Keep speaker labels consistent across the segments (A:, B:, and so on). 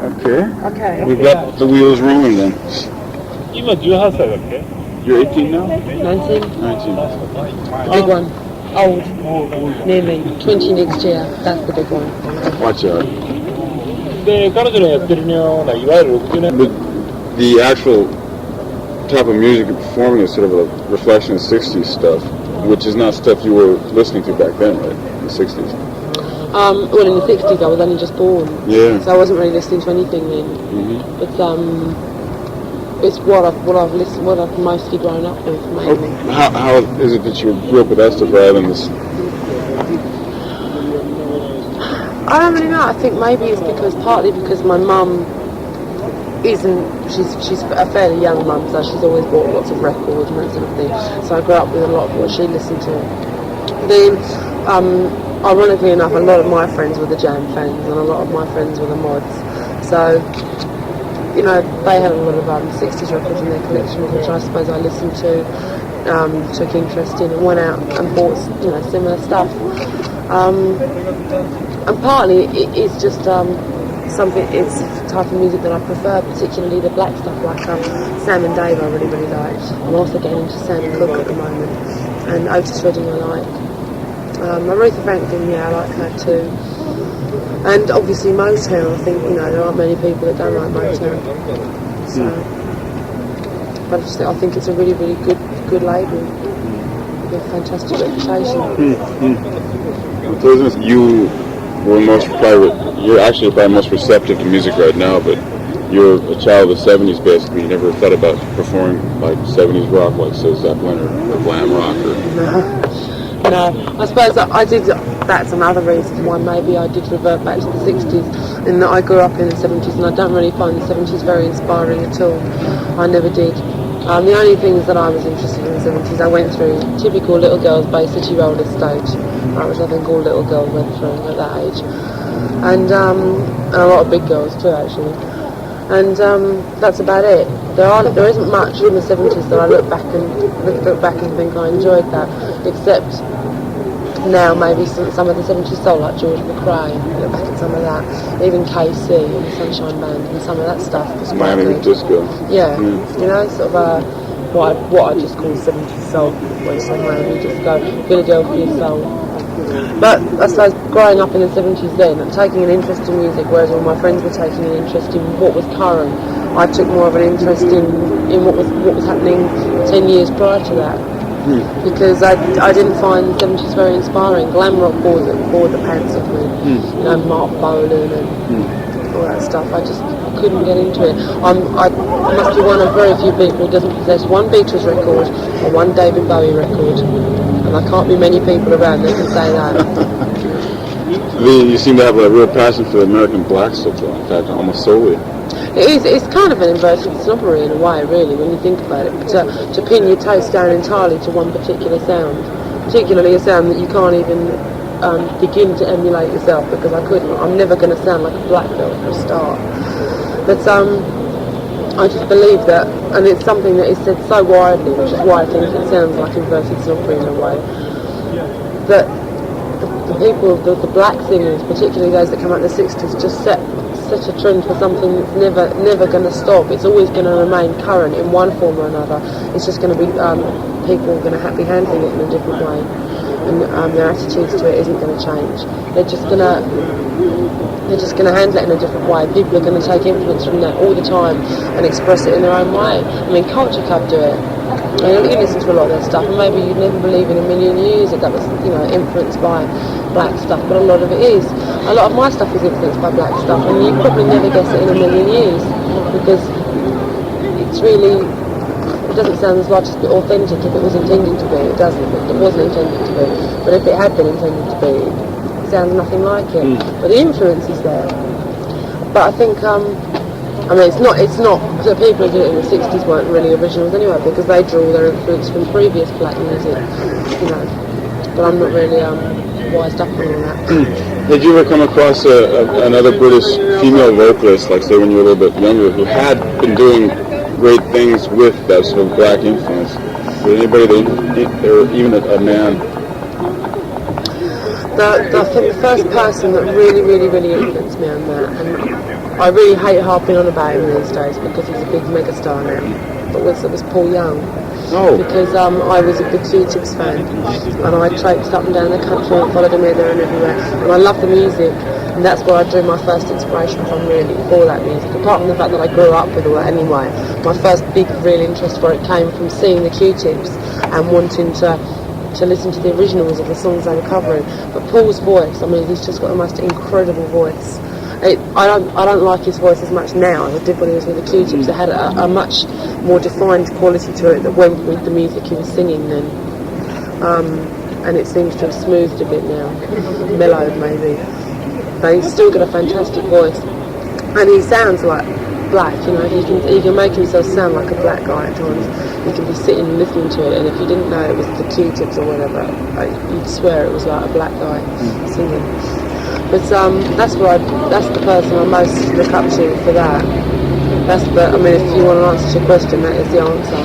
A: Okay.
B: Okay.
A: We've got the wheels rolling then.
C: 今18歳だっけ
A: You're 18 now?
B: 19.
A: 19.
B: The big one. Old. Nearly. 20 next year. That's the big one.
A: Watch out.
C: で、彼女のやってるような、いわゆる60年
A: But the actual type of music you're performing is sort of a reflection of 60s stuff, which is not stuff you were listening to back then, right? In the 60s.
B: Well, in the 60s I was only just born.
A: Yeah.
B: So I wasn't really listening to anything then.
A: Mm-hmm.
B: It's what I've mostly grown up with, mainly.
A: How is it that you grew up with that stuff rather than this?
B: I don't really know. I think maybe it's partly because my mum she's a fairly young mum, so she's always bought lots of records and that sort of thing. So I grew up with a lot of what she listened to. Then, ironically enough, a lot of my friends were the Jam fans and a lot of my friends were the mods. So, you know, they had a lot of 60s records in their collections, which I suppose I listened to, took interest in, and went out and bought, you know, similar stuff. And partly it's just it's the type of music that I prefer, particularly the black stuff like Sam and Dave I really, really liked. I'm also getting into Sam and Cooke at the moment, and Otis Redding I like. Aretha Franklin, yeah, I like her too. And obviously Motown, I think, you know, there aren't many people that don't like Motown. So, but I think it's a really, really good label. With a fantastic reputation.
A: You were you're actually probably most receptive to music right now, but you're a child of the 70s basically. You never thought about performing like 70s rock like Zeppelin or glam rock or...
B: No, I suppose I did. That's another reason why maybe I did revert back to the 60s, in that I grew up in the 70s and I don't really find the 70s very inspiring at all. I never did. The only things that I was interested in the 70s, I went through typical little girls Bay City Roller stage, which I think all little girls went through at that age, and a lot of big girls too actually. And that's about it. There isn't much in the 70s that I look back and think I enjoyed that, except now maybe some of the 70s soul, like George McRae. Look back at some of that, even KC and the Sunshine Band and some of that stuff was quite
A: Miami
B: good.
A: Disco.
B: Yeah, you know, sort of what I just call 70s soul, where it's like Miami Disco, Philadelphia soul. But I suppose growing up in the 70s then, and taking an interest in music, whereas all my friends were taking an interest in what was current, I took more of an interest in what was happening 10 years prior to that. Because I didn't find the 70s very inspiring. Glam rock bored the pants off me. You know, Mark Bolan and all that stuff. I couldn't get into it. I must be one of very few people who doesn't possess one Beatles record or one David Bowie record. And there can't be many people around that can say that.
A: You seem to have a real passion for the American black stuff, though. In fact, almost solely.
B: It's kind of an inverted snobbery in a way, really, when you think about it. To pin your taste down entirely to one particular sound, particularly a sound that you can't even begin to emulate yourself, because I couldn't. I'm never going to sound like a black girl for a start. But I just believe that, and it's something that is said so widely, which is why I think it sounds like inverted snobbery in a way, that the people, the black singers, particularly those that come out in the 60s, just set such a trend for something that's never going to stop. It's always going to remain current in one form or another. It's just going to be people going to be handling it in a different way, and their attitudes to it isn't going to change. They're just going to handle it in a different way. People are going to take influence from that all the time and express it in their own way. I mean, Culture Club do it. You listen to a lot of their stuff, and maybe you'd never believe in a million years that was, you know, influenced by black stuff, but a lot of it is. A lot of my stuff is influenced by black stuff, and you probably never guess it in a million years, because it's really, it doesn't sound as much as authentic if it was intended to be. It doesn't. It wasn't intended to be. But if it had been intended to be, it sounds nothing like it. But the influence is there. But I think, I mean, it's not, the people who did it in the 60s weren't really originals anyway, because they draw their influence from previous black music, you know. But I'm not really wised up on all that.
A: Did you ever come across another British female vocalist, like say when you were a little bit younger, who had been doing great things with that sort of black influence? Was anybody or even a man?
B: I think the first person that really, really, really influenced me on that, and I really hate harping on about him these days because he's a big megastar now. But it was Paul Young.
A: Oh.
B: Because I was a big Q-Tips fan, and I traipsed up and down the country and followed him here, there and everywhere. And I love the music, and that's where I drew my first inspiration from, really, for that music. Apart from the fact that I grew up with it anyway, my first big real interest for it came from seeing the Q-Tips and wanting to listen to the originals of the songs they were covering. But Paul's voice, I mean, he's just got the most incredible voice. I don't like his voice as much now as I did when he was with the Q-Tips. It had a much more defined quality to it that went with the music he was singing then. And it seems to have smoothed a bit now, mellowed maybe. But he's still got a fantastic voice, and he sounds like black. You know, he can make himself sound like a black guy at times. You can be sitting and listening to it, and if you didn't know it was the Q-Tips or whatever, you'd swear it was like a black guy singing. But that's the person I most look up to for that. I mean, if you want to answer your question, that is the answer.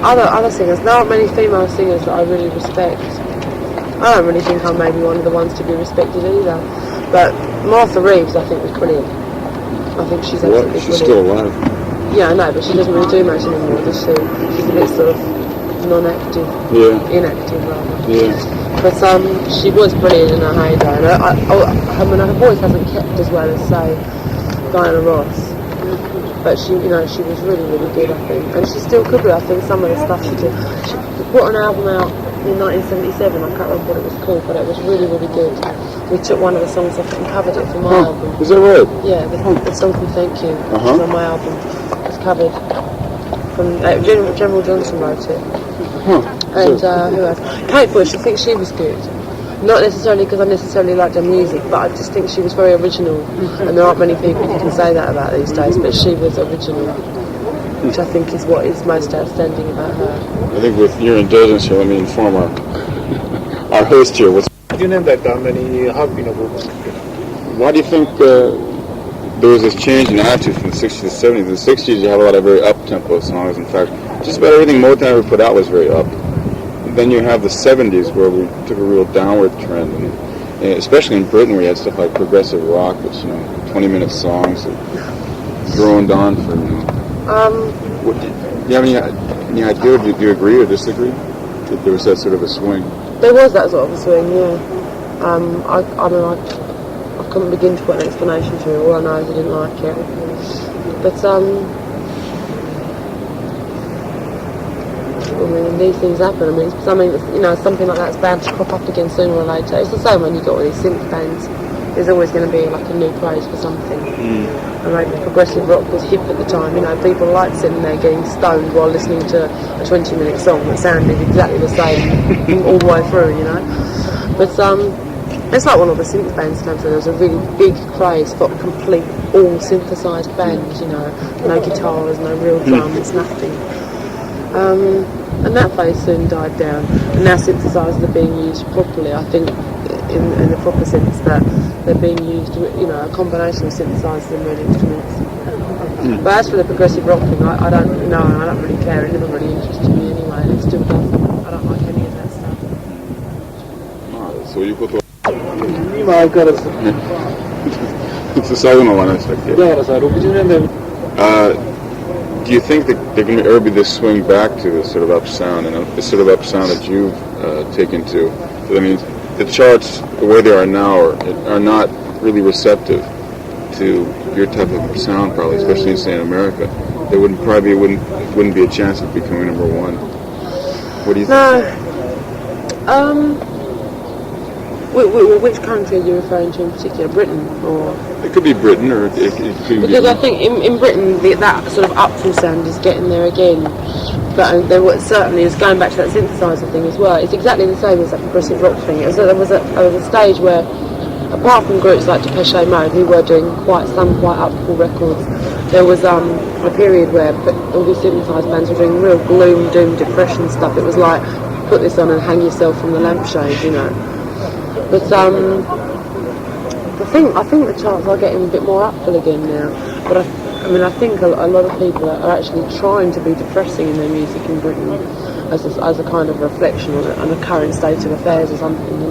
B: Other singers, there aren't many female singers that I really respect. I don't really think I'm maybe one of the ones to be respected either. But Martha Reeves, I think, was brilliant. I think she's absolutely brilliant.
A: She's still alive.
B: Yeah, I know, but she doesn't really do much anymore, does she? She's a bit sort of non-active, inactive rather.
A: Yeah.
B: But she was brilliant in her heyday. And I mean, her voice hasn't kept as well as, say, Diana Ross. But she was really, really good, I think. And she still could be, I think, some of the stuff she did. She put an album out in 1977, I can't remember what it was called, but it was really, really good. We took one of the songs off it and covered it for my album.
A: Is that right?
B: Yeah, the song from Thank You was on my album. It's covered from General Johnson wrote it. And who else? Kate Bush, I think she was good. Not necessarily because I necessarily liked her music, but I just think she was very original. And there aren't many people who can say that about these days, but she was original, which I think is what is most outstanding about her.
A: I think with your indulgence here, let me inform our host here. Why do you think there was this change in attitude from the 60s to the 70s? In the 60s, you had a lot of very up-tempo songs. In fact, just about everything Motown ever put out was very up. Then you have the 70s where we took a real downward trend, and especially in Britain where you had stuff like progressive rock, which, 20-minute songs that droned on for, do you have any idea, or do you agree or disagree that there was that sort of a swing?
B: There was that sort of a swing, yeah. I couldn't begin to put an explanation to it. All I know is I didn't like it. But, I mean, these things happen. I mean, it's something like that's bound to crop up again sooner or later. It's the same when you got all these synth bands. There's always going to be like a new craze for something. And maybe progressive rock was hip at the time. People liked sitting there getting stoned while listening to a 20-minute song that sounded exactly the same all the way through. But it's like when all the synth bands came through. There was a really big craze for complete all synthesised bands. No guitars, no real drums, nothing. And that phase soon died down, and now synthesizers are being used properly, I think, in the proper sense that they're being used, a combination of synthesizers and real instruments. But as for the progressive rock thing, I don't know, and I don't really care. It never really interested me anyway, and it still doesn't. I don't like any of that stuff.
A: So you put
C: 今相変わらず
A: 最後のお話だっけ？
C: だからさ60年代
A: Do you think that there can ever be this swing back to this sort of up sound, and the sort of up sound that you've taken to? I mean, the charts, the way they are now, are not really receptive to your type of sound, probably, especially in, say, in America. There wouldn't be a chance of becoming number one. What do you think?
B: No. Which country are you referring to in particular? Britain, or?
A: It could be Britain, or it could be...
B: Because I think in Britain, that sort of upfall sound is getting there again. But there certainly is, going back to that synthesizer thing as well, it's exactly the same as that progressive rock thing. There was a stage where, apart from groups like Depeche Mode, who were doing quite upfall records, there was a period where all these synthesized bands were doing real gloom, doom, depression stuff. It was like, put this on and hang yourself from the lampshade, But I think the charts are getting a bit more uphill again now. But I think a lot of people are actually trying to be depressing in their music in Britain as a kind of reflection on the current state of affairs or something,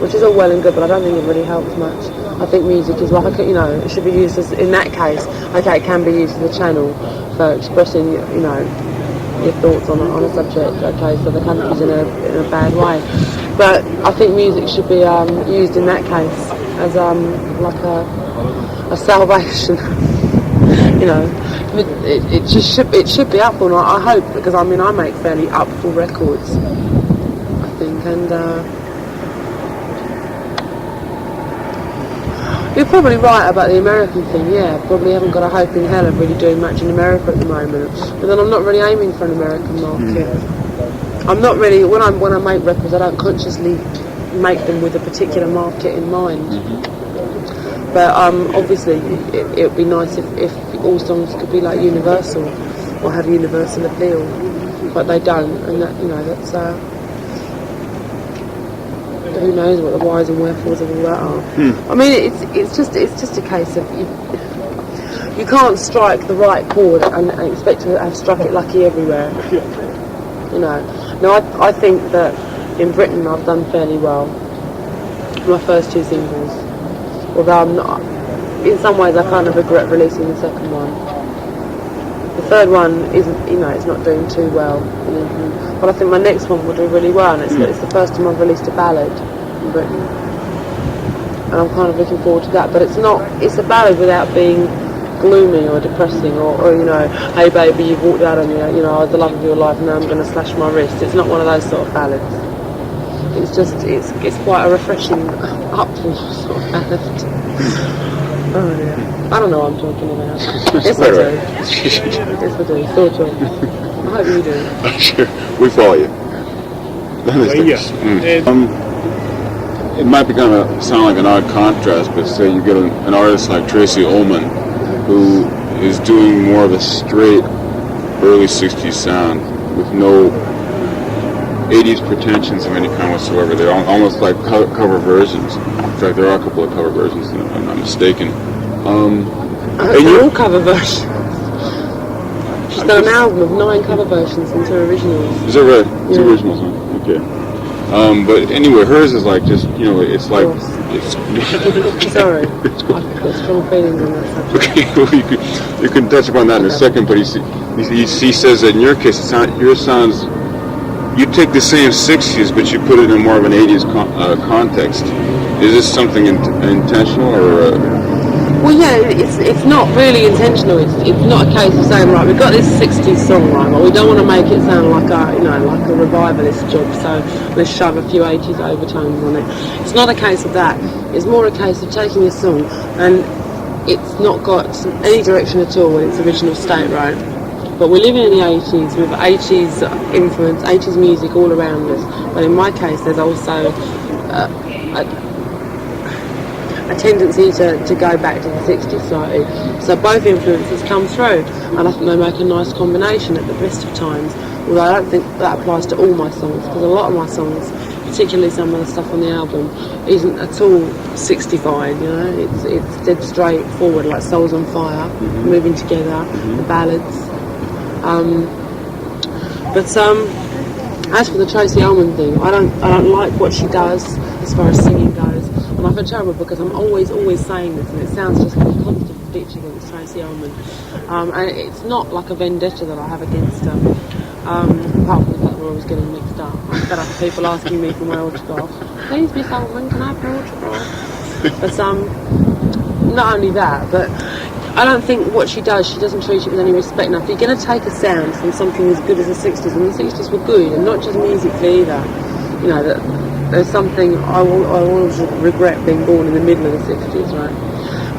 B: Which is all well and good, but I don't think it really helps much. I think music is like, you know, it should be used as, in that case, okay, it can be used as a channel for expressing, you know, your thoughts on a subject, okay, so the country's in a bad way. But I think music should be used in that case as like a salvation. You know, it should be upful, and I hope, because I mean I make fairly upful records, I think, and you're probably right about the American thing. Yeah, probably haven't got a hope in hell of really doing much in America at the moment. But then I'm not really aiming for an American market. I'm not really, when I make records, I don't consciously make them with a particular market in mind. But obviously it would be nice if all songs could be like universal or have universal appeal, but they don't, and that, you know, that's who knows what the whys and wherefores of all that are. I mean, it's just a case of you can't strike the right chord and expect to have struck it lucky everywhere. You know. Now I think that in Britain I've done fairly well. My first two singles, although I'm not, in some ways I kind of regret releasing the second one. The third one isn't, you know, it's not doing too well in England, but I think my next one will do really well, and it's the first time I've released a ballad in Britain, and I'm kind of looking forward to that. But it's a ballad without being gloomy or depressing, or you know, hey baby, you've walked out on me, you know, I was the love of your life, now I'm going to slash my wrist. It's not one of those sort of ballads. It's just, it's quite a refreshing, upful sort of ballad. Oh dear. I don't know what I'm talking about. Yes, I do. Yes, I do. Sort of. I hope you do.
A: Sure, we follow you. It might be kind of sound like an odd contrast, but say you get an artist like Tracie Young, who is doing more of a straight early 60s sound with no 80s pretensions of any kind whatsoever. They're almost like cover versions. In fact, there are a couple of cover versions, if I'm not mistaken.
B: They're all cover versions. She's done an album of 9 cover versions and 2 originals.
A: Is that right?
B: Yeah.
A: 2 originals, huh? Okay. But anyway, hers is like just, you know, it's like... It's
B: Sorry, I've got strong feelings on that subject.
A: Okay, well, you can touch upon that in a second, but he says that in your case, yours sounds... You take the same 60s, but you put it in more of an 80s context. Is this something intentional, or...?
B: Well, yeah, it's not really intentional. It's not a case of saying, right, we've got this 60s song, right, but we don't want to make it sound like a revivalist job, so let's shove a few 80s overtones on it. It's not a case of that. It's more a case of taking a song and it's not got any direction at all in its original state, right? But we're living in the 80s with 80s influence, 80s music all around us. But in my case, there's also a tendency to go back to the 60s slightly. So both influences come through, and I think they make a nice combination at the best of times. Although I don't think that applies to all my songs, because a lot of my songs, particularly some of the stuff on the album, isn't at all 65, you know. It's dead straight forward, like Souls on Fire, Moving Together, the ballads. But as for the Tracie Young thing, I don't like what she does as far as singing goes, and I feel terrible because I'm always saying this, and it sounds just like a constant bitch against Tracie Young, and it's not like a vendetta that I have against her, apart from the fact we're always getting mixed up. I'm fed up with people asking me for my autograph. Please, Miss Ullman, can I have your autograph? But not only that, but I don't think what she does, she doesn't treat it with any respect. Now, if you're going to take a sound from something as good as the 60s, and the 60s were good, and not just musically either, you know, that there's something I always regret being born in the middle of the 60s, right?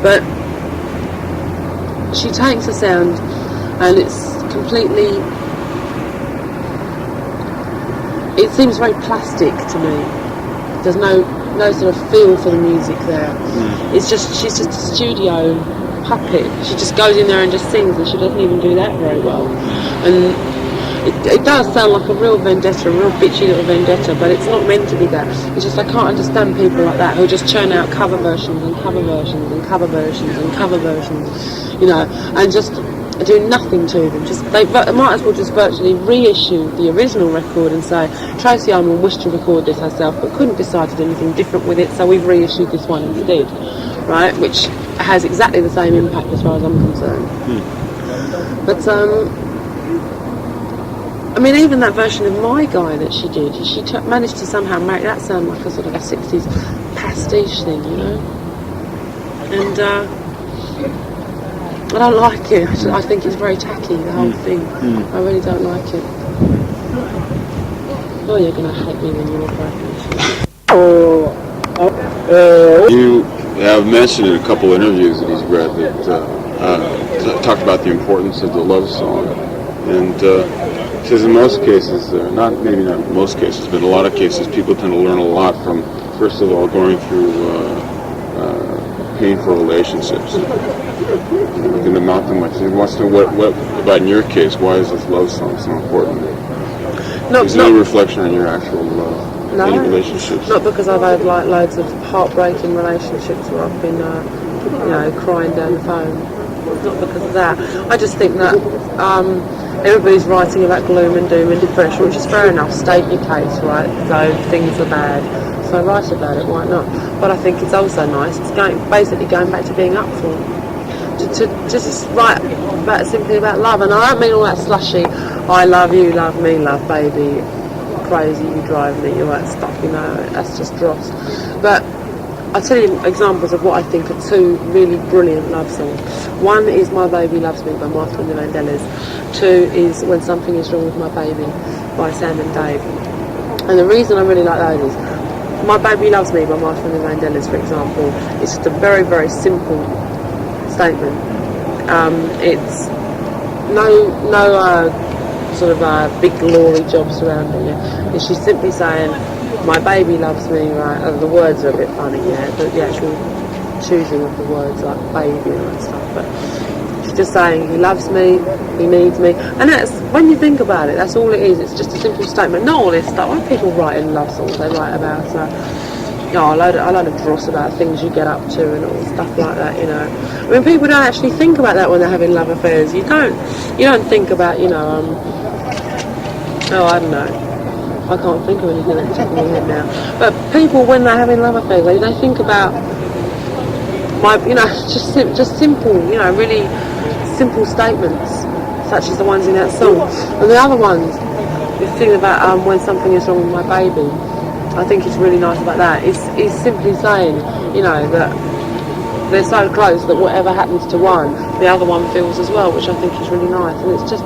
B: But she takes a sound, and it's completely... It seems very plastic to me. There's no sort of feel for the music there. It's just, she's just a studio puppet. She just goes in there and just sings, and she doesn't even do that very well. And it does sound like a real vendetta, a real bitchy little vendetta, but it's not meant to be that. It's just I can't understand people like that who just churn out cover versions and cover versions and cover versions and cover versions, you know, and just do nothing to them. They might as well just virtually reissue the original record and say, Tracie Young wished to record this herself but couldn't decide to do anything different with it, so we've reissued this one instead. right? Which has exactly the same impact as far as I'm concerned. But I mean, even that version of My Guy that she did, she managed to somehow make that sound like a sort of a 60s pastiche thing, you know? And I don't like it. I think it's very tacky, the whole thing. I really don't like it. Oh, you're going to hate me when you walk away.
A: You have mentioned in a couple interviews that he's read that talked about the importance of the love song. And says in most cases, maybe not most cases, but in a lot of cases, people tend to learn a lot from, first of all, going through painful relationships. You can amount them much. He wants to know what about in your case, why is this love song so important? Is there any reflection on your actual any relationships?
B: Not because I've had like loads of heartbreaking relationships where I've been, crying down the phone. It's not because of that. I just think that everybody's writing about gloom and doom and depression, which is fair enough. State your case, right? So things are bad. So write about it. Why not? But I think it's also nice. It's basically going back to being up for it. To just write simply about love, and I don't mean all that slushy. I love you, love me, love baby, crazy, you drive me, all that stuff. You know, that's just dross. But I'll tell you examples of what I think are two really brilliant love songs. One is My Baby Loves Me by Martha and the Vandellas. Two is When Something Is Wrong With My Baby by Sam and Dave. And the reason I really like those is My Baby Loves Me by Martha and the Vandellas, for example, is just a very, very simple statement. It's no sort of big glory job surrounding it. It's she's simply saying, my baby loves me, right? And the words are a bit funny, yeah, but the actual choosing of the words, like baby and that stuff. But she's just saying, he loves me, he needs me. And that's, when you think about it, that's all it is. It's just a simple statement. Not all this stuff. When people write in love songs, they write about a load of dross about things you get up to and all stuff like that, you know. I mean, people don't actually think about that when they're having love affairs. You don't think about, I don't know. I can't think of anything that's top of my head now. But people, when they're having love affairs, they think about just simple, really simple statements, such as the ones in that song. And the other ones, the thing about when something is wrong with my baby, I think it's really nice about that. It's simply saying, that they're so close that whatever happens to one, the other one feels as well, which I think is really nice. And it's just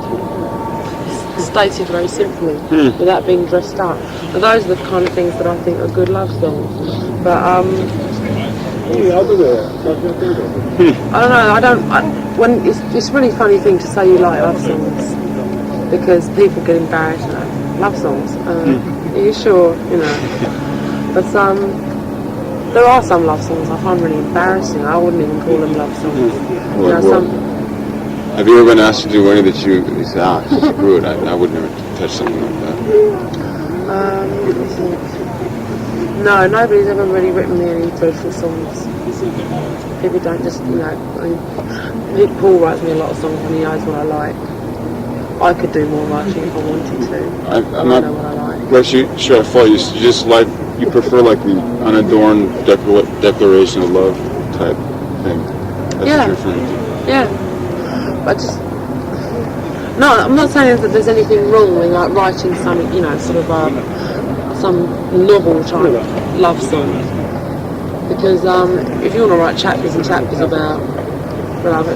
B: stated very simply, without being dressed up. And those are the kind of things that I think are good love songs. But I don't know. When it's a really funny thing to say you like love songs, because people get embarrassed. Love songs. Are you sure? But there are some love songs I find really embarrassing. I wouldn't even call them love songs.
A: Have you ever been asked to do any that you said, screw it, I would never touch something like that?
B: No, nobody's ever really written me any dreadful songs. People don't just, Paul writes me a lot of songs and he knows what I like. I could do more writing if I wanted to.
A: I'm not know what I like. Well, sure, I follow you. You prefer like the unadorned declaration of love type thing. That's what you're referring to.
B: Yeah. But no, I'm not saying that there's anything wrong with like writing some, some novel type love song. Because if you want to write chapters and chapters about love,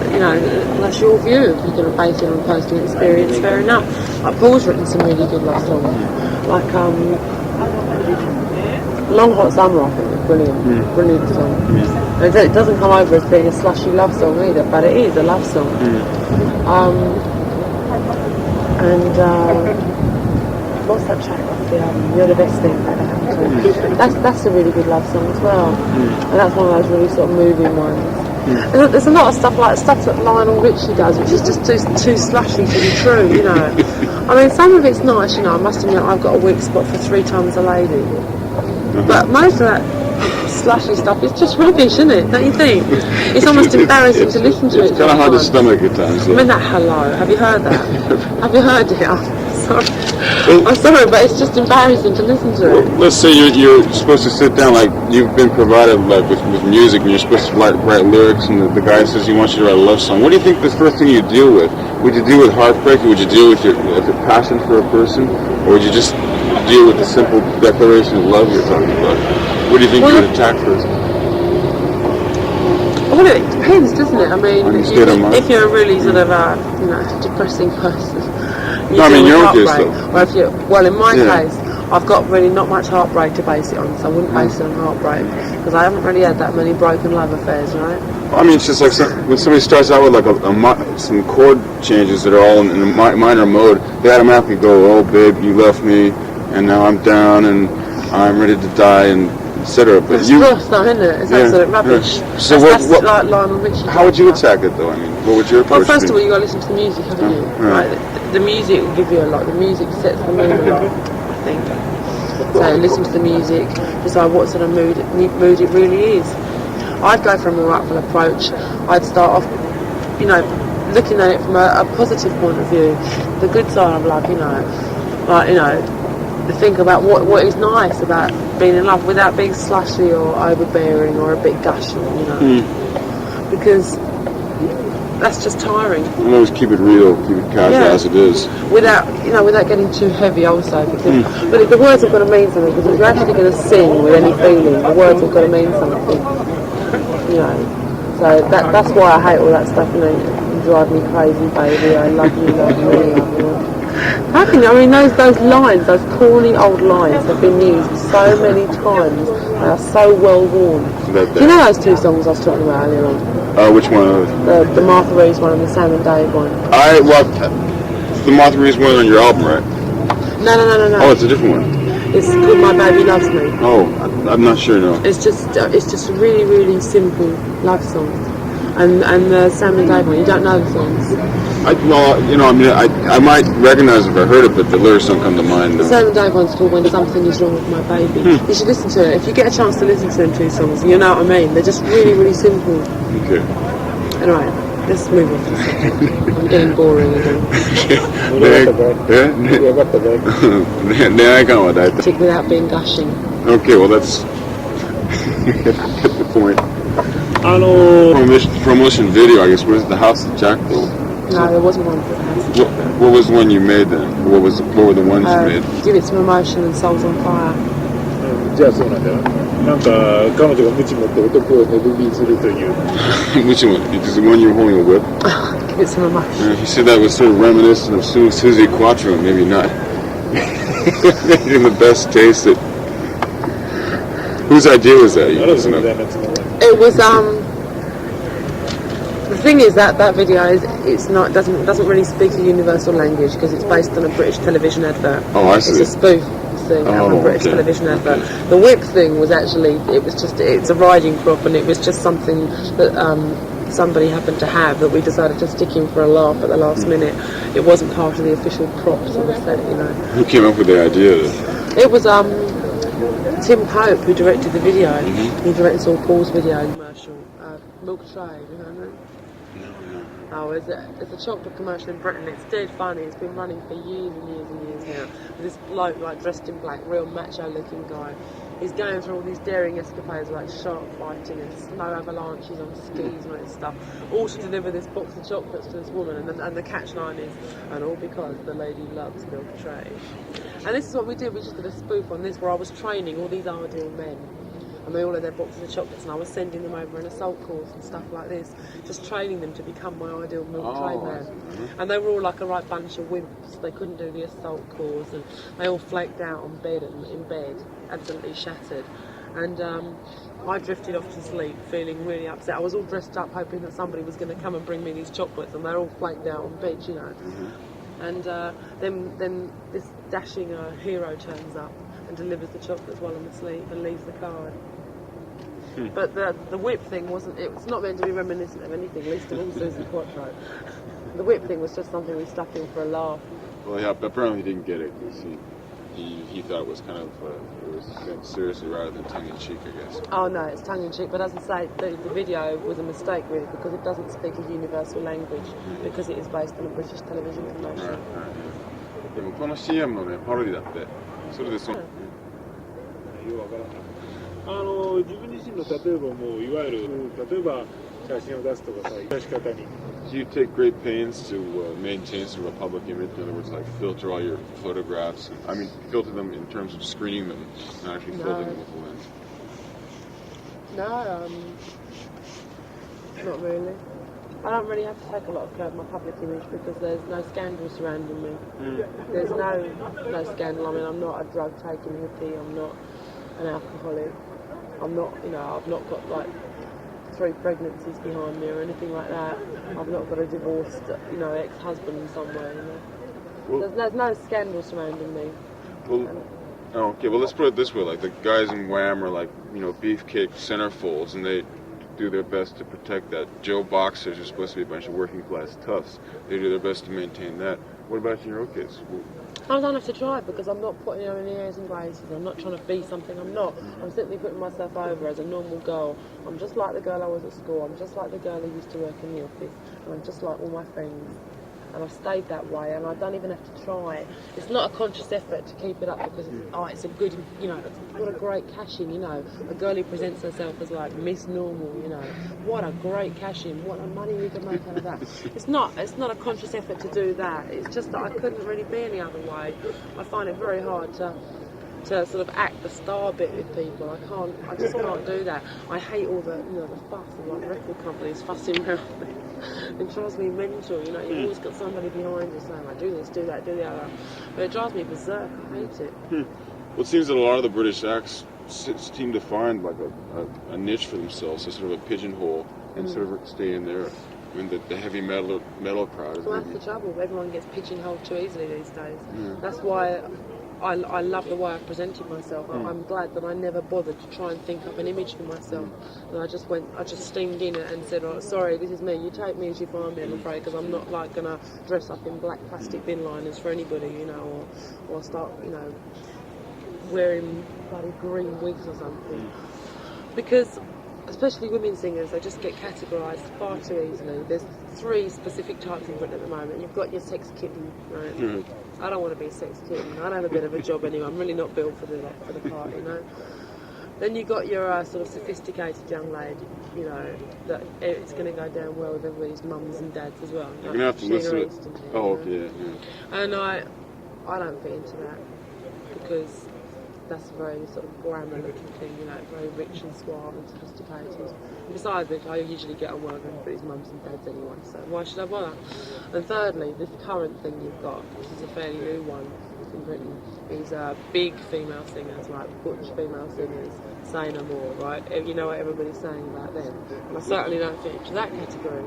B: that's your view. If you're going to base it on personal experience, fair enough. Like Paul's written some really good love songs. Like Long Hot Summer, I think, is brilliant song. It doesn't come over as being a slushy love song either, but it is a love song. What's that track off the album? You're the Best Thing that ever happened to me. That's a really good love song as well. And that's one of those really sort of moving ones. There's a lot of stuff that Lionel Richie does, which is just too slushy to be true, I mean, some of it's nice, I must admit I've got a weak spot for 3 Times a Lady. But most of that slushy stuff is just rubbish, isn't it? Don't you think? It's almost embarrassing to listen to it.
A: It's kind of hard to stomach at times.
B: Yeah. I mean, that hello. Have you heard that? Have you heard it? Oh, sorry. I'm sorry, but it's just embarrassing to listen to
A: Well,
B: it.
A: let's say you're supposed to sit down, like you've been provided like with music, and you're supposed to write lyrics, and the guy says he wants you to write a love song. What do you think the first thing you deal with? Would you deal with heartbreak, or would you deal with your passion for a person, or would you just deal with the simple declaration of love you're talking about? What do you think you would attack first?
B: Well, it depends, doesn't it? I mean,
A: On your state of mind?
B: if you're a really sort of depressing person,
A: No, I mean
B: deal
A: your
B: with
A: own case
B: heartbreak.
A: though.
B: Well, in my
A: Yeah.
B: case, I've got really not much heartbreak to base it on, so I wouldn't base it on heartbreak because I haven't really had that many broken love affairs, right?
A: I mean, it's just like when somebody starts out with like some chord changes that are all in a minor mode, they automatically go, "Oh, babe, you left me, and now I'm down, and I'm ready to die," and etc. But
B: It's
A: you,
B: gross, though, isn't it? It's absolute rubbish.
A: Yeah. So
B: that's
A: what-
B: like Lionel Richie.
A: how would you attack it though? I mean, what would your
B: Well,
A: approach
B: first
A: be?
B: of all, you got to listen to the music, haven't you?
A: Yeah.
B: Right? The music will give you a lot. The music sets the mood a lot, I think. So listen to the music, decide what sort of mood it really is. I'd go for a more artful approach. I'd start off, looking at it from a positive point of view, the good side of love, to think about what is nice about being in love without being slushy or overbearing or a bit gushing, because that's just tiring.
A: And always keep it real, keep it casual as it is.
B: Without getting too heavy also, because but the words have got to mean something, because if you're actually going to sing with any feeling, the words have got to mean something, so that's why I hate all that stuff, you drive me crazy, baby, I love you, love me, love you. How can you, those lines, those corny old lines have been used so many times, they are so well worn. Do you know those two songs I was talking about earlier on?
A: Which one?
B: The Martha Reeves one and the Sam and Dave one.
A: The Martha Reeves one on your album, right?
B: No.
A: Oh, it's a different one.
B: It's called My Baby Loves Me.
A: Oh, I'm not sure, no.
B: It's just a really, really simple love song. And the Sam and Dave one, you don't know the songs.
A: I might recognize if I heard it, but the lyrics don't come to mind.
B: The Sam and Dave one's called When Something Is Wrong With My Baby. You should listen to it. If you get a chance to listen to them two songs, you know what I mean. They're just really, really simple.
A: Okay.
B: Anyway, let's move on to the subject. I'm getting boring again. Tick without being gushing.
A: Okay, well that's get the point. Promotion video, I guess. Where's the House of Jack built?
B: No, there wasn't one for the House of Jack.
A: What was the one you made then? What were the ones you made?
B: Give It Some Emotion and Souls on Fire.
C: じゃあそうなんだよ。なんか彼女が鞭持って男を寝踏みするという。
A: Which one? Is the one you were holding a whip?
B: Give It Some Emotion.
A: He said that was sort of reminiscent of Susie Quattro, maybe not. In the best taste that. Whose idea was that?
C: It
B: was the thing is that video doesn't really speak a universal language because it's based on a British television advert.
A: Oh, I see.
B: It's a spoof thing on a British television advert. The whip thing was actually it's a riding crop, and it was just something that somebody happened to have that we decided to stick in for a laugh at the last minute. It wasn't part of the official props on the set,
A: Who came up with the idea?
B: It was Tim Pope who directed the video. He directed Saul Paul's video commercial. Milk Tray, you know that? Oh, it's a chocolate commercial in Britain. It's dead funny. It's been running for years and years and years now. This bloke, dressed in black, real macho-looking guy. He's going through all these daring escapades, like shark fighting and snow avalanches on skis and all this stuff, all to deliver this box of chocolates to this woman. And the catchline is, and all because the lady loves Milk Tray. And this is what we did. We just did a spoof on this, where I was training all these ideal men. And they all had their boxes of chocolates, and I was sending them over an assault course and stuff like this, just training them to become my ideal milk tray man. And they were all like a right bunch of wimps. They couldn't do the assault course, and they all flaked out in bed, absolutely shattered. And I drifted off to sleep, feeling really upset. I was all dressed up, hoping that somebody was going to come and bring me these chocolates, and they're all flaked out on bed, And then this dashing hero turns up and delivers the chocolates while I'm asleep and leaves the card. But the whip thing it's not meant to be reminiscent of anything, least of all Susie Quattro. The whip thing was just something we stuck in for a laugh.
A: Well, yeah, apparently he didn't get it because he thought it was kind of it was seriously rather than tongue-in-cheek, I guess.
B: Oh no, it's tongue-in-cheek, but as I say, the video was a mistake really, because it doesn't speak a universal language, because it is based on a British television commercial.
A: でもこの CM のねパロディだってそれでそう、
C: よくわからない自分自身の例えばもういわゆる例えば写真を出すとかさ出し方に
A: Do you take great pains to maintain sort of a public image? In other words, like filter all your photographs. I mean, filter them in terms of screening them, not actually filtering them with the lens.
B: No, not really. I don't really have to take a lot of care of my public image because there's no scandal surrounding me. There's no scandal. I mean, I'm not a drug-taking hippie. I'm not an alcoholic. I'm not, I've not got like 3 pregnancies behind me or anything like that. I've not got a divorced, ex-husband somewhere.
A: Well,
B: there's no scandal surrounding me.
A: Well, okay. Well, let's put it this way: like the guys in Wham are like, beefcake centerfolds, and they do their best to protect that. Joe Boxers are supposed to be a bunch of working class toughs. They do their best to maintain that. What about in your case?
B: I don't have to try because I'm not putting on any airs and graces. I'm not trying to be something I'm not. I'm simply putting myself over as a normal girl. I'm just like the girl I was at school. I'm just like the girl who used to work in the office. And I'm just like all my friends. And I've stayed that way, and I don't even have to try. It's not a conscious effort to keep it up because it's a good, what a great cash-in, a girl who presents herself as like Miss Normal, what a great cash-in, what a money we can make out of that. It's not a conscious effort to do that. It's just that I couldn't really be any other way. I find it very hard to sort of act the star bit with people. I just can't do that. I hate all the fuss of like record companies fussing around me. It drives me mental, you've always got somebody behind you saying, like, do this, do that, do the other. But it drives me berserk, I hate it.
A: Well, it seems that a lot of the British acts seem to find like a niche for themselves, a sort of a pigeonhole, and sort of stay in there. I mean, the heavy metal crowd is
B: well, that's the trouble. Everyone gets pigeonholed too easily these days. That's why I love the way I presented myself. I'm glad that I never bothered to try and think up an image for myself. And I just steamed in it and said, oh, sorry, this is me. You take me as you find me, I'm afraid, because I'm not like going to dress up in black plastic bin liners for anybody, or start, wearing bloody green wigs or something. Because especially women singers, they just get categorised far too easily. There's 3 specific types in Britain at the moment. You've got your sex kitten, right? I don't want to be a sex kitten. I don't have a bit of a job anyway. I'm really not built for the part, Then you've got your sort of sophisticated young lady, that it's going to go down well with everybody's mums and dads as well.
A: You're going to have to listen to it. Oh, okay, yeah.
B: And I don't fit into that because that's a very sort of glamour looking thing, very rich and suave and sophisticated. Besides which, I usually get on well with everybody's mums and dads anyway, so why should I bother? And thirdly, this current thing you've got, which is a fairly new one in Britain, is big female singers, like butch female singers, say no more, right? You know what everybody's saying about them. And I certainly don't fit into that category.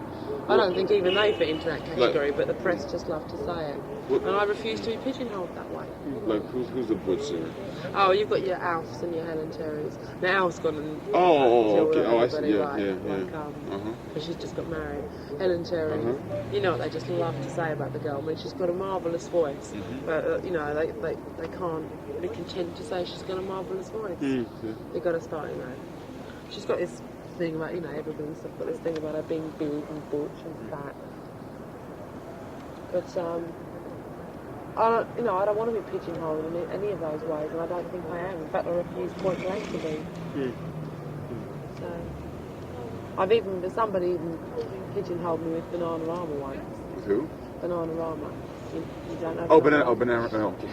B: I don't think even they fit into that category, but the press just love to say it. And I refuse to be pigeonholed that way.
A: Like, who's the butch singer?
B: Oh, you've got your Alfs and your Helen Terrys. Now Alf's gone and...
A: okay. Oh, I see.
B: But she's just got married. Helen Terry, you know what they just love to say about the girl. I mean, she's got a marvellous voice. But, they can't be content to say she's got a marvellous voice. They've got to start, She's got this thing about, everybody's got this thing about her being big and butch and fat. But, I don't want to be pigeonholed in any of those ways, and I don't think I am. In fact, I refuse point blank to be. So, somebody even pigeonholed me with Bananarama once.
A: With who?
B: Bananarama. You don't know.
A: Bananarama. Oh, okay.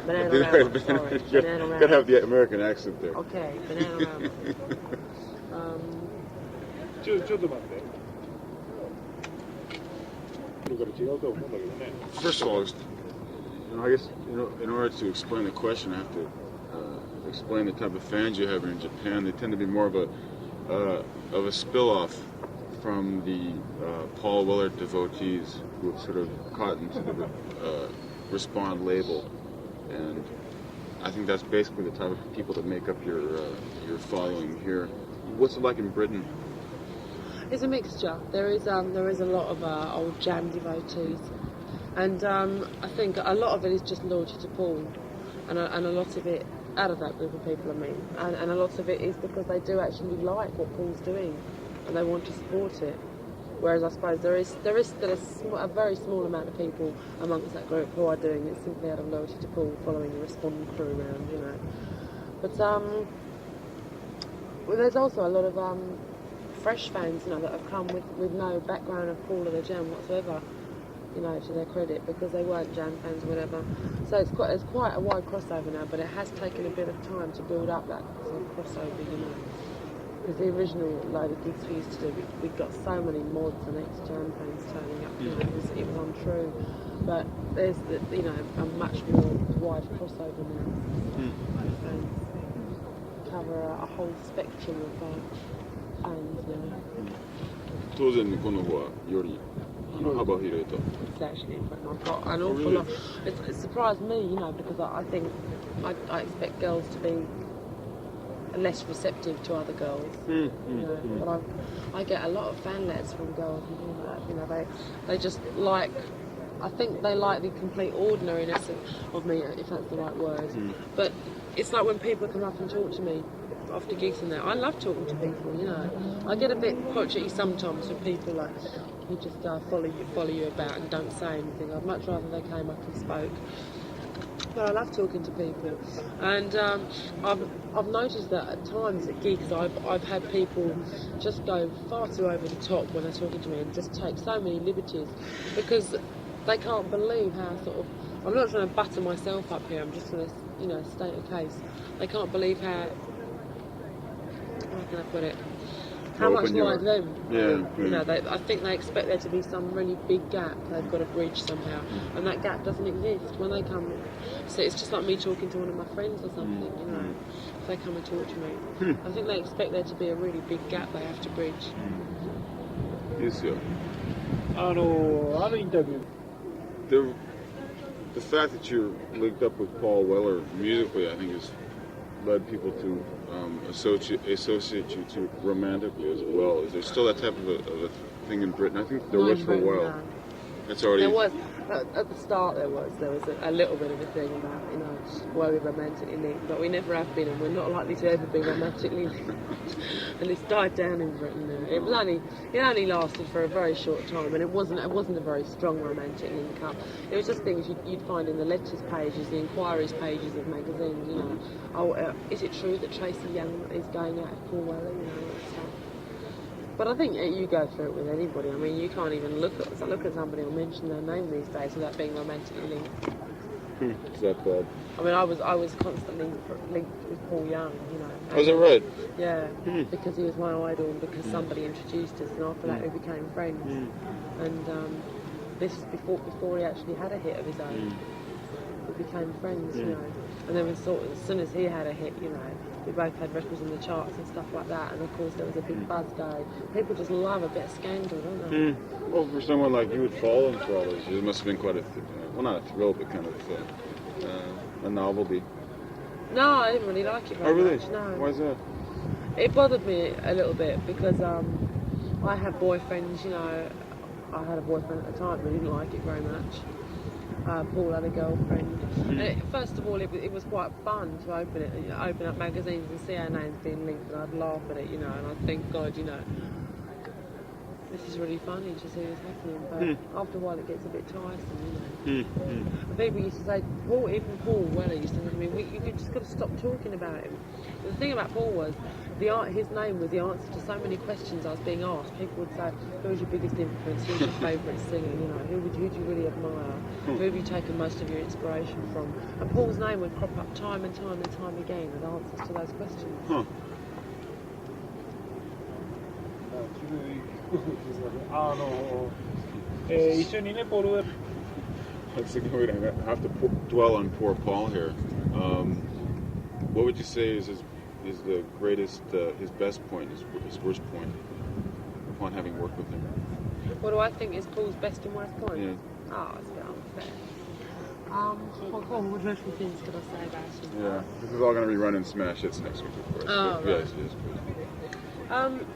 B: Bananarama. Sorry, Bananarama.
A: Gotta have the American accent there.
B: Okay, Bananarama.
C: ちょっと待って。から違うとは思うんだけどね。
A: First of all, I guess in order to explain the question, I have to explain the type of fans you have in Japan. They tend to be more of a spill-off from the Paul Weller devotees who have sort of caught into the Respond label, and I think that's basically the type of people that make up your following here. What's it like in Britain?
B: It's a mixture. There is a lot of old Jam devotees, and I think a lot of it is just loyalty to Paul, and a lot of it out of that group of people, I mean, and a lot of it is because they do actually like what Paul's doing, and they want to support it. Whereas I suppose there is still a very small amount of people amongst that group who are doing it simply out of loyalty to Paul, following the Respond crew around, you know. But well, there's also a lot of fresh fans, you know, that have come with no background of Paul or the Jam whatsoever, you know, to their credit, because they weren't Jam fans or whatever. So it's quite a wide crossover now, but it has taken a bit of time to build up that sort of crossover, you know. Because the original load of gigs we used to do, we got so many mods and ex-Jam fans turning up, you know, it was untrue. But there's, you know, a much more wide crossover now. Fans cover a whole spectrum of fans now.
A: 当然この方はより幅広いと。
B: It's actually incredible. I've got an awful lot. It surprised me, you know, because I think I expect girls to be less receptive to other girls. You know, but I get a lot of fan letters from girls and things like that. You know, they just like. I think they like the complete ordinariness of me, if that's the right word. But it's like when people come up and talk to me after gigs and that. I love talking to people, you know. I get a bit crotchety sometimes with people like who just follow you about and don't say anything. I'd much rather they came up and spoke. But I love talking to people, and I've noticed that at times at gigs I've had people just go far too over the top when they're talking to me and just take so many liberties because they can't believe how sort of. I'm not trying to butter myself up here. I'm just going to, you know, state a case. They can't believe how can I put it? How much like them.
A: Yeah.
B: You know, I think they expect there to be some really big gap they've got to bridge somehow, and that gap doesn't exist when they come. So it's just like me talking to one of my friends or something, you know. If they come and talk to me, I think they expect there to be a really big gap they have to bridge.
A: いいですよ。
C: あるインタビュー
A: The fact that you're linked up with Paul Weller musically, I think, has led people to associate you to romantically as well. Is there still that type of a thing in Britain? I think there was for a while. It's already.
B: There was at the start. There was a little bit of a thing about, you know, were we romantically linked, but we never have been, and we're not likely to ever be romantically linked. And it's died down in Britain now. It only lasted for a very short time, and it wasn't a very strong romantic link up. It was just things you'd find in the letters pages, the inquiries pages of magazines. You know, is it true that Tracie Young is going out with Paul Weller? You know, that stuff. But I think you go through it with anybody. I mean, you can't even look at somebody or mention their name these days without being romantically linked.
A: Is that bad?
B: I mean, I was constantly linked with Paul Young, you know.
A: Was it right?
B: Yeah, because he was my idol and because somebody introduced us, and after that we became friends. And this is before he actually had a hit of his own. We became friends, you know. And then as soon as he had a hit, you know, we both had records in the charts and stuff like that. And of course there was a big buzz going. People just love a bit of scandal, don't they?
A: Well, for someone like you would fall into all this, it must have been quite a, well, not a thrill, but kind of a novelty.
B: No, I didn't really like it very much. No.
A: Why is that?
B: It bothered me a little bit because I had boyfriends, you know. I had a boyfriend at the time, but I didn't like it very much. Paul had a girlfriend. And first of all, it was quite fun to open up magazines and see our names being linked, and I'd laugh at it, you know, and I'd think, God, you know, this is really funny to see this happening. But after a while, it gets a bit tiresome, you know. People used to say, even Paul Weller used to say to me, you just got to stop talking about him. The thing about Paul was, his name was the answer to so many questions I was being asked. People would say, who was your biggest influence? Who's your favourite singer? You know, who do you really admire? Who have you taken most of your inspiration from? And Paul's name would crop up time and time and time again with answers to those questions.
C: 一緒にね、ポール・ウェル
A: Let's ignore it. I have to dwell on poor Paul here. What would you say is the greatest, his best point, his worst point upon having worked with him?
B: What do I think is Paul's best and worst point?
A: Yeah.
B: Oh, it's a bit unfair. What dreadful things could I say about him?
A: Yeah, this is all going to be running smash hits next week, of course.
B: Oh,
A: But
B: right.
A: yes, yes, please.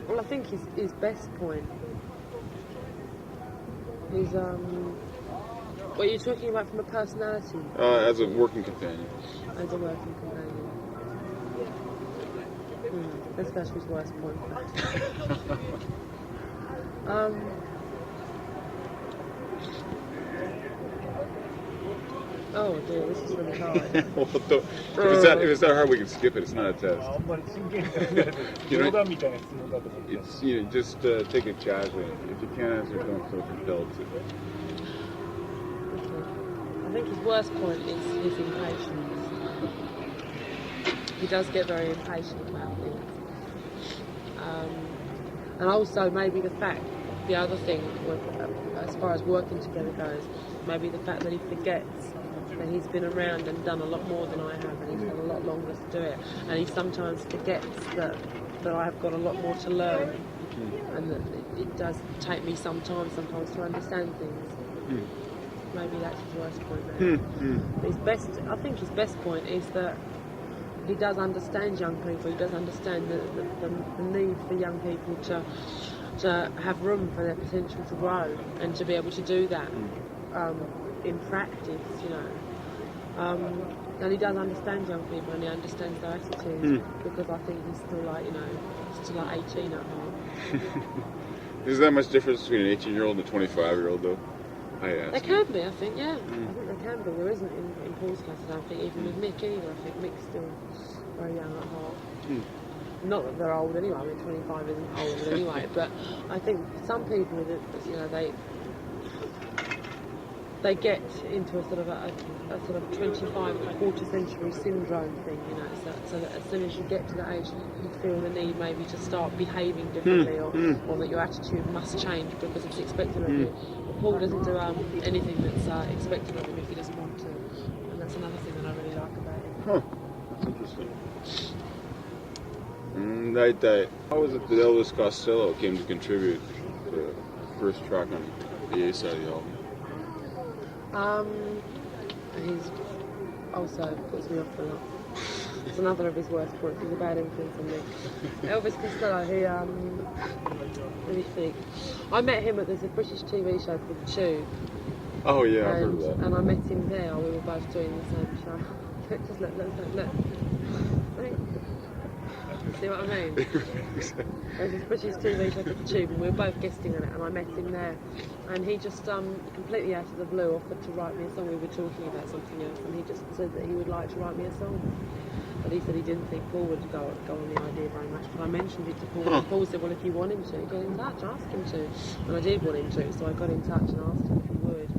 B: Well, I think his best point is, what you're talking about from a personality
A: As a working companion.
B: as a working companion. Let's go to his worst point. Oh dear, this is really hard.
A: well, if it's that hard, we can skip it. It's not a test.
C: あんまり真剣に考えないで冗談みたいな質問だと思って
A: It's just take it casually. If you can't answer, don't feel compelled to.
B: I think his worst point is his impatience. He does get very impatient about things. And also maybe the other thing, as far as working together goes, maybe the fact that he forgets that he's been around and done a lot more than I have, and he's had a lot longer to do it, and he sometimes forgets that I've got a lot more to learn, and that it does take me some time sometimes to understand things. Maybe that's his worst point now. I think his best point is that he does understand young people. He does understand the need for young people to have room for their potential to grow and to be able to do that in practice, you know. And he does understand young people, and he understands their attitudes, because I think he's still like 18 at heart.
A: Is there much difference between an 18-year-old and a 25-year-old, though?
B: There can be, I think, yeah. I think there can be. There isn't in Paul's case, I don't think, even with Mick either. I think Mick's still very young at heart. Not that they're old anyway. I mean, 25 isn't old anyway. But I think some people, you know, they get into a sort of 25 quarter century syndrome thing, you know. So that as soon as you get to that age, you feel the need maybe to start behaving differently, or that your attitude must change because it's expected of you. But Paul doesn't do anything that's expected of him if he doesn't want to, and that's another thing that I really like about him.
A: That's interesting. How was it that Elvis Costello came to contribute to the first track on the A side of the album?
B: He's also puts me off a lot. It's another of his worst points. He's a bad influence on me. Elvis Costello, let me think. I met him there's a British TV show called The Tube.
A: Oh yeah, I've heard of that.
B: And I met him there. We were both doing the same show. Just look. See what I mean? There's this British TV show called The Tube, and we were both guesting on it, and I met him there. And he just completely out of the blue offered to write me a song. We were talking about something else, and he just said that he would like to write me a song. But he said he didn't think Paul would go on the idea very much. But I mentioned it to Paul, and Paul said, well, if you want him to, get in touch, ask him to. And I did want him to, so I got in touch and asked him if he would.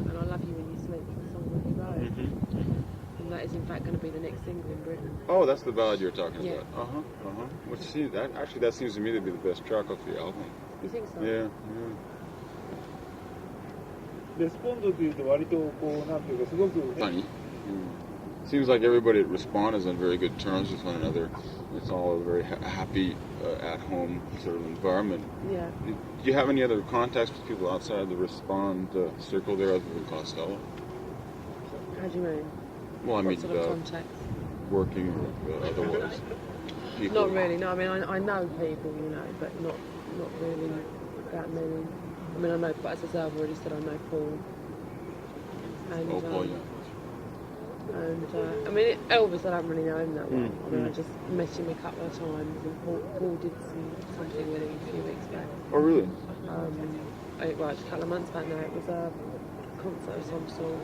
B: And I Love You When You Sleep was the song that he wrote. And that is in fact going to be the next single in Britain.
A: Oh, that's the ballad you're talking
B: Yeah.
A: about. Which seems that seems to me to be the best track off the album.
B: You think so?
A: Yeah.
C: レスポンドというと割とこうなんていうかすごく、ね、
A: Funny. Seems like everybody at Respond is on very good terms with one another. It's all a very happy, at-home sort of environment.
B: Yeah.
A: Do you have any other contacts with people outside the Respond circle there other than Costello?
B: How do you mean?
A: Well, I
B: What
A: mean,
B: sort of contacts?
A: working or otherwise. People.
B: Not really, no. I mean, I know people, you know, but not really that many. I mean, I know, but as I say, I've already said I know Paul. And,
A: Paul, yeah.
B: And I mean, Elvis, I don't really know him that well. I mean, I just met him a couple of times, and Paul did something with him a few weeks back.
A: Oh, really?
B: A couple of months back now. It was a concert of some sort,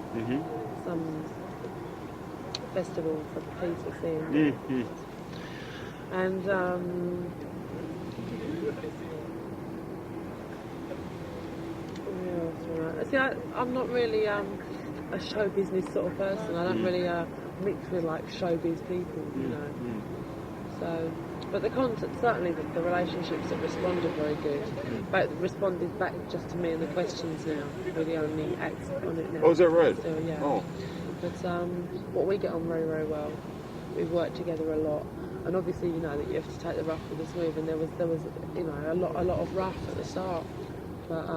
B: some festival for the peace or thing. And see, I'm not really a show business sort of person. I don't really mix with like showbiz people, you know. So, but the content, certainly the relationships at Respond are very good. But Respond is back just to me and the questions now. We're the only acts on it now.
A: Oh, is that right?
B: So, yeah.
A: Oh.
B: But what we get on very, very well. We've worked together a lot, and obviously you know that you have to take the rough with the smooth. And there was you know a lot of rough at the start, but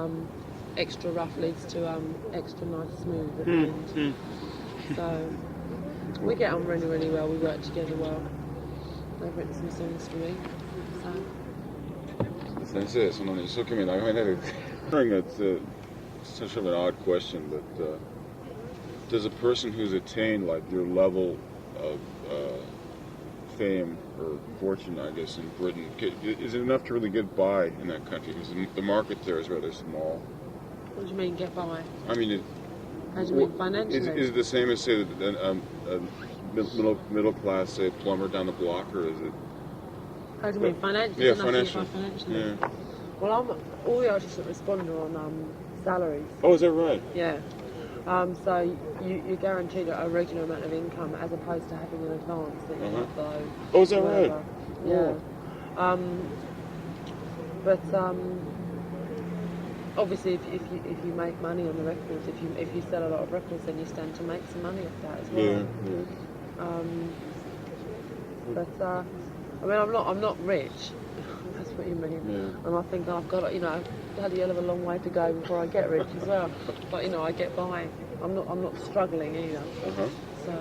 B: extra rough leads to extra nice smooth at the end. So we get on really, really well. We work together well. They've written some songs for me. So.
A: 先生、その一生懸命眺めないで。It's such of an odd question, but does a person who's attained like your level of fame or fortune, I guess, in Britain, is it enough to really get by in that country? Because the market there is rather small.
B: What do you mean, get by?
A: I mean,
B: How do you mean financially?
A: Is it the same as, say, a middle class, say, plumber down the block, or is it?
B: How do you mean financially?
A: Yeah, financially.
B: Financially.
A: Yeah.
B: Well, all the artists that respond are on salaries.
A: Oh, is that right?
B: Yeah. So you're guaranteed a regular amount of income as opposed to having an advance that you might go.
A: Oh, is that right?
B: Yeah. But obviously, if you make money on the records, if you sell a lot of records, then you stand to make some money off that as well.
A: Yeah.
B: But I mean, I'm not rich. That's what you mean.
A: Yeah.
B: And I think I've got a bloody hell of a long way to go before I get rich as well. But I get by. I'm not struggling either. So.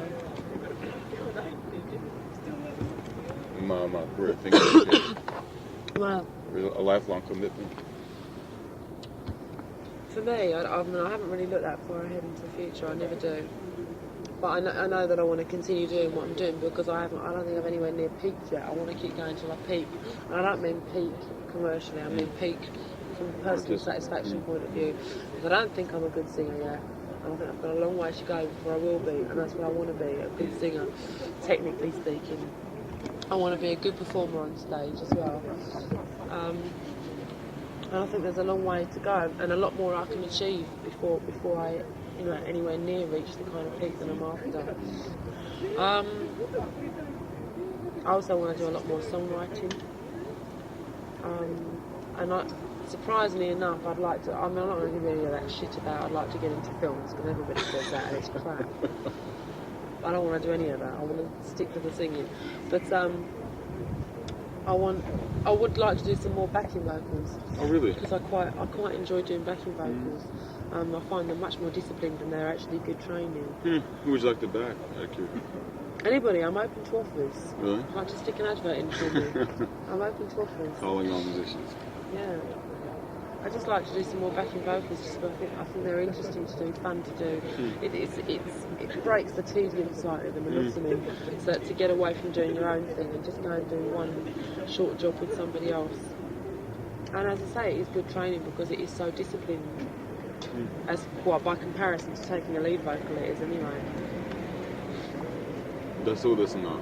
A: My career thing.
B: Well.
A: A lifelong commitment.
B: For me, I haven't really looked that far ahead into the future. I never do. But I know that I want to continue doing what I'm doing because I don't think I'm anywhere near peaked yet. I want to keep going till I peak. And I don't mean peak commercially. I mean peak from a personal satisfaction point of view. Because I don't think I'm a good singer yet. I think I've got a long way to go before I will be, and that's what I want to be, a good singer, technically speaking. I want to be a good performer on stage as well. And I think there's a long way to go, and a lot more I can achieve before I, anywhere near reach the kind of peak that I'm after. I also want to do a lot more songwriting. Surprisingly enough, I'd like to. I'm not going to give any of that shit about. I'd like to get into films because everybody says that and it's crap. I don't want to do any of that. I want to stick to the singing. But I would like to do some more backing vocals.
A: Oh, really?
B: Because I quite enjoy doing backing vocals. I find them much more disciplined and they're actually good training.
A: Who would you like to back?
B: Anybody, I'm open to offers.
A: Really?
B: I'd like to stick an advert in for me. I'm open to offers.
A: Calling all musicians.
B: Yeah. I just like to do some more backing vocals just because I think they're interesting to do, fun to do. It breaks the tedium slightly, the monotony, so that to get away from doing your own thing and just go and do one short job with somebody else. And as I say, it is good training because it is so disciplined, by comparison to taking a lead vocal it is anyway.
A: だそうですな。